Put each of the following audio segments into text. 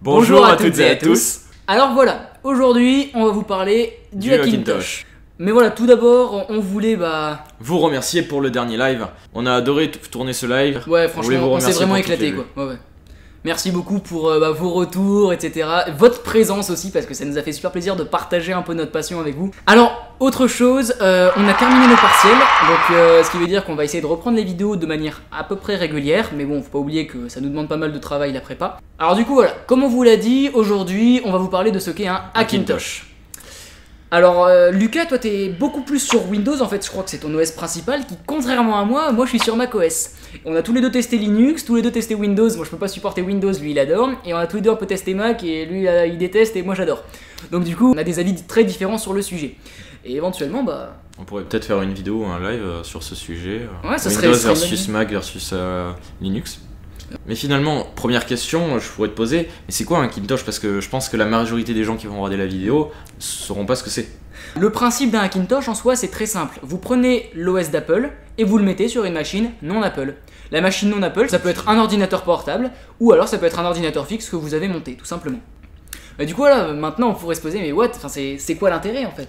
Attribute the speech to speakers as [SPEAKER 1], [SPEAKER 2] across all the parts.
[SPEAKER 1] Bonjour à toutes et à tous.
[SPEAKER 2] Alors voilà, aujourd'hui on va vous parler du Hackintosh. Mais voilà, tout d'abord on voulait
[SPEAKER 1] vous remercier pour le dernier live. On a adoré tourner ce live.
[SPEAKER 2] Ouais, franchement on s'est vraiment éclaté quoi. Ouais. Merci beaucoup pour vos retours, etc. Votre présence aussi, parce que ça nous a fait super plaisir de partager un peu notre passion avec vous. Alors, autre chose, on a terminé nos partiels, donc ce qui veut dire qu'on va essayer de reprendre les vidéos de manière à peu près régulière, mais bon, faut pas oublier que ça nous demande pas mal de travail la prépa. Alors du coup voilà, comme on vous l'a dit, aujourd'hui on va vous parler de ce qu'est un Hackintosh. Alors Lucas, toi t'es beaucoup plus sur Windows, en fait je crois que c'est ton OS principal, qui contrairement à moi je suis sur macOS. On a tous les deux testé Linux, tous les deux testé Windows, moi je peux pas supporter Windows, lui il adore, et on a tous les deux un peu testé Mac, et lui il déteste et moi j'adore. Donc du coup on a des avis très différents sur le sujet. Et éventuellement
[SPEAKER 1] on pourrait peut-être faire une vidéo, un live sur ce sujet,
[SPEAKER 2] ouais, ça
[SPEAKER 1] Windows
[SPEAKER 2] serait
[SPEAKER 1] versus Mac versus Linux. Mais finalement, première question, je pourrais te poser, mais c'est quoi un Hackintosh? Parce que je pense que la majorité des gens qui vont regarder la vidéo sauront pas ce que c'est.
[SPEAKER 2] Le principe d'un Hackintosh en soi c'est très simple. Vous prenez l'OS d'Apple et vous le mettez sur une machine non Apple. La machine non Apple, ça peut être un ordinateur portable ou alors ça peut être un ordinateur fixe que vous avez monté, tout simplement. Mais du coup là, maintenant on pourrait se poser, mais c'est quoi l'intérêt en fait?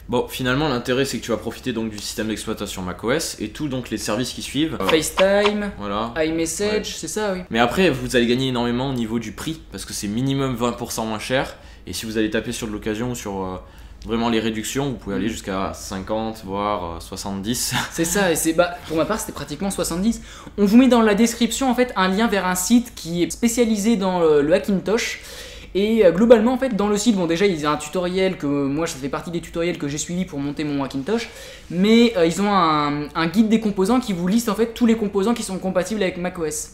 [SPEAKER 1] Bon, finalement, l'intérêt c'est que tu vas profiter donc du système d'exploitation macOS et tout donc les services qui suivent.
[SPEAKER 2] FaceTime,
[SPEAKER 1] voilà,
[SPEAKER 2] iMessage, ouais. C'est ça, oui.
[SPEAKER 1] Mais après, vous allez gagner énormément au niveau du prix parce que c'est minimum 20% moins cher. Et si vous allez taper sur de l'occasion ou sur vraiment les réductions, vous pouvez aller jusqu'à 50 voire 70. C'est
[SPEAKER 2] ça, et pour ma part c'était pratiquement 70. On vous met dans la description en fait un lien vers un site qui est spécialisé dans le Hackintosh. Et globalement en fait dans le site, bon déjà ils ont un tutoriel que moi ça fait partie des tutoriels que j'ai suivi pour monter mon Hackintosh, mais ils ont un guide des composants qui vous liste en fait tous les composants qui sont compatibles avec macOS.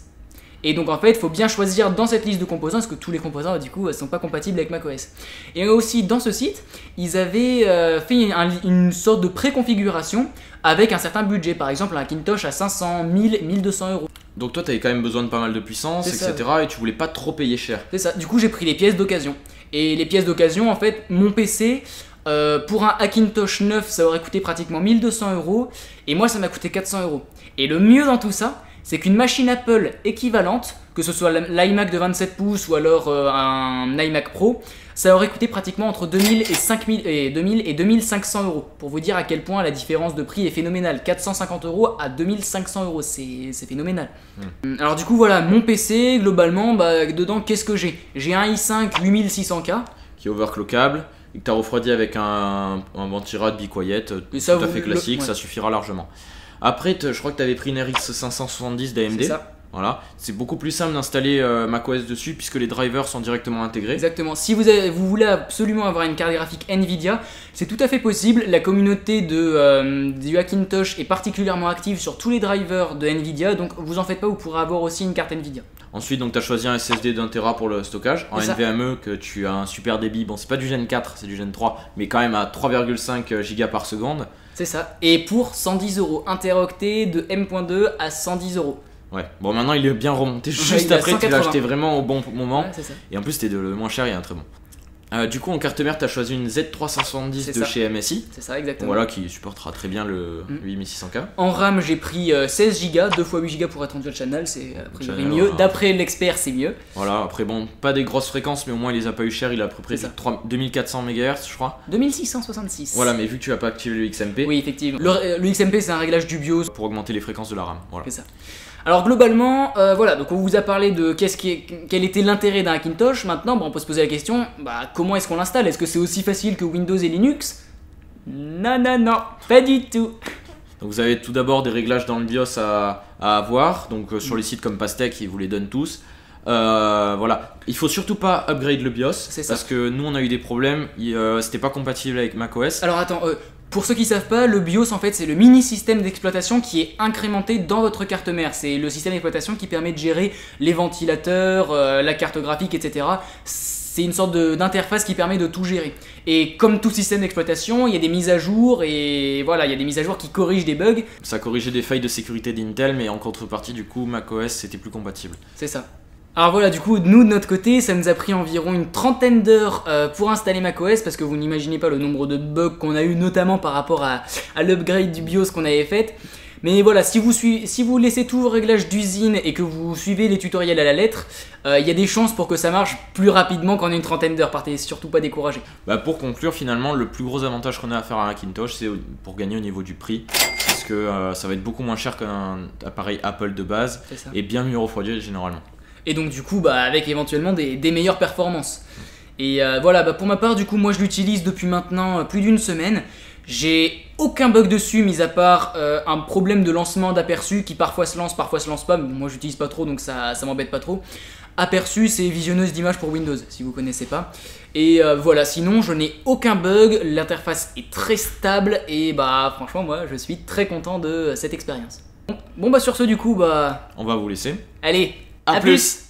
[SPEAKER 2] Et donc en fait il faut bien choisir dans cette liste de composants parce que tous les composants du coup sont pas compatibles avec macOS. Et aussi dans ce site ils avaient fait une sorte de préconfiguration avec un certain budget, par exemple un Hackintosh à 500, 1000, 1200 euros.
[SPEAKER 1] Donc toi t'avais quand même besoin de pas mal de puissance, etc. Et tu voulais pas trop payer cher.
[SPEAKER 2] C'est ça, du coup j'ai pris les pièces d'occasion. Et les pièces d'occasion en fait, mon PC, pour un Hackintosh neuf ça aurait coûté pratiquement 1200 euros. Et moi ça m'a coûté 400 euros. Et le mieux dans tout ça, c'est qu'une machine Apple équivalente, que ce soit l'iMac de 27 pouces ou alors un iMac Pro, ça aurait coûté pratiquement entre 2000 et 2500 euros. Pour vous dire à quel point la différence de prix est phénoménale. 450 euros à 2500 euros, c'est phénoménal. Alors du coup voilà, mon PC, globalement, dedans qu'est-ce que j'ai? J'ai un i5 8600K.
[SPEAKER 1] Qui est overclockable, et que tu as refroidi avec un ventirad Be Quiet, tout à fait classique, ouais. Ça suffira largement. Après, je crois que tu avais pris une RX 570 d'AMD.
[SPEAKER 2] C'est ça.
[SPEAKER 1] Voilà, c'est beaucoup plus simple d'installer macOS dessus puisque les drivers sont directement intégrés.
[SPEAKER 2] Exactement, si vous voulez absolument avoir une carte graphique Nvidia, c'est tout à fait possible. La communauté du Hackintosh est particulièrement active sur tous les drivers de Nvidia, donc vous en faites pas, vous pourrez avoir aussi une carte Nvidia.
[SPEAKER 1] Ensuite, donc tu as choisi un SSD d'1 Tera pour le stockage, en NVMe que tu as un super débit, bon c'est pas du Gen 4, c'est du Gen 3, mais quand même à 3,5 Go par seconde.
[SPEAKER 2] C'est ça, et pour 110 euros, 1 Teraoctet de M.2 à 110 euros.
[SPEAKER 1] Ouais, bon maintenant il est bien remonté juste après, tu l'as acheté vraiment au bon moment, ouais, ça. Et en plus c'était le moins cher, il y a un très bon. Du coup en carte mère tu as choisi une Z370 de chez MSI.
[SPEAKER 2] C'est ça exactement.
[SPEAKER 1] Voilà, qui supportera très bien le 8600K.
[SPEAKER 2] En RAM j'ai pris 16 Go, 2 x 8 Go pour être en dual channel, c'est mieux. D'après l'expert c'est mieux.
[SPEAKER 1] Voilà, après bon, pas des grosses fréquences mais au moins il les a pas eu cher, il a à peu près 2400 MHz je crois.
[SPEAKER 2] 2666.
[SPEAKER 1] Voilà, mais vu que tu n'as pas activé le XMP.
[SPEAKER 2] Oui effectivement, le XMP c'est un réglage du BIOS.
[SPEAKER 1] Pour augmenter les fréquences de la RAM, voilà.
[SPEAKER 2] C'est ça. Alors globalement, voilà, donc on vous a parlé de quel était l'intérêt d'un Hackintosh. Maintenant, on peut se poser la question, comment est-ce qu'on l'installe? Est-ce que c'est aussi facile que Windows et Linux? Non, pas du tout.
[SPEAKER 1] Donc vous avez tout d'abord des réglages dans le BIOS à avoir, donc sur les sites comme Pastèque, ils vous les donnent tous. Voilà, il faut surtout pas upgrade le BIOS, parce que nous on a eu des problèmes, c'était pas compatible avec macOS.
[SPEAKER 2] Alors attends, pour ceux qui savent pas, le BIOS en fait c'est le mini système d'exploitation qui est incrémenté dans votre carte mère. C'est le système d'exploitation qui permet de gérer les ventilateurs, la carte graphique, etc. C'est une sorte d'interface qui permet de tout gérer. Et comme tout système d'exploitation, il y a des mises à jour et voilà, il y a des mises à jour qui corrigent des bugs.
[SPEAKER 1] Ça corrigeait des failles de sécurité d'Intel, mais en contrepartie du coup macOS c'était plus compatible.
[SPEAKER 2] C'est ça. Alors voilà, du coup, nous de notre côté, ça nous a pris environ une trentaine d'heures pour installer macOS parce que vous n'imaginez pas le nombre de bugs qu'on a eu, notamment par rapport à l'upgrade du BIOS qu'on avait fait. Mais voilà, si vous laissez tous vos réglages d'usine et que vous suivez les tutoriels à la lettre, il y a des chances pour que ça marche plus rapidement qu'en une trentaine d'heures. Partez surtout pas découragés.
[SPEAKER 1] Bah pour conclure, finalement, le plus gros avantage qu'on a à faire un Hackintosh, c'est pour gagner au niveau du prix. Parce que ça va être beaucoup moins cher qu'un appareil Apple de base et bien mieux refroidi généralement.
[SPEAKER 2] Et donc du coup, avec éventuellement des meilleures performances. Et voilà, pour ma part, du coup, moi je l'utilise depuis maintenant plus d'une semaine. J'ai aucun bug dessus, mis à part un problème de lancement d'Aperçu qui parfois se lance pas. Mais moi j'utilise pas trop, donc ça m'embête pas trop. Aperçu, c'est visionneuse d'images pour Windows, si vous connaissez pas. Et voilà, sinon je n'ai aucun bug, l'interface est très stable et franchement moi je suis très content de cette expérience. Bon sur ce du coup,
[SPEAKER 1] on va vous laisser.
[SPEAKER 2] Allez, à plus.